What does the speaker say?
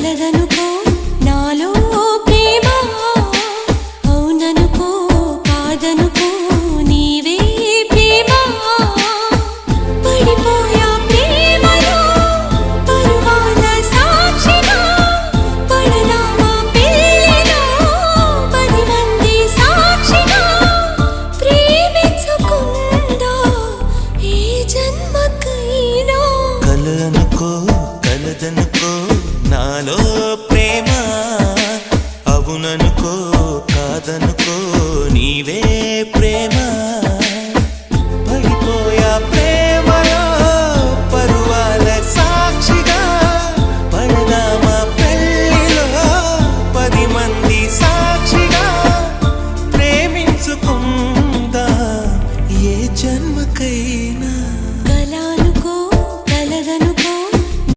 కలదనుకో నాలో ప్రేమ అవుననుకో కాదనుకో నీవే ప్రేమ పడిపోయా ప్రేమలో పరువాల సాక్షిగా పడదామా పెళ్ళిలో 10 మంది సాక్షిగా ప్రేమించుకుందా ఏ జన్మకైనా కలనుకో కలదనుకో నాలో ప్రేమ అవుననుకో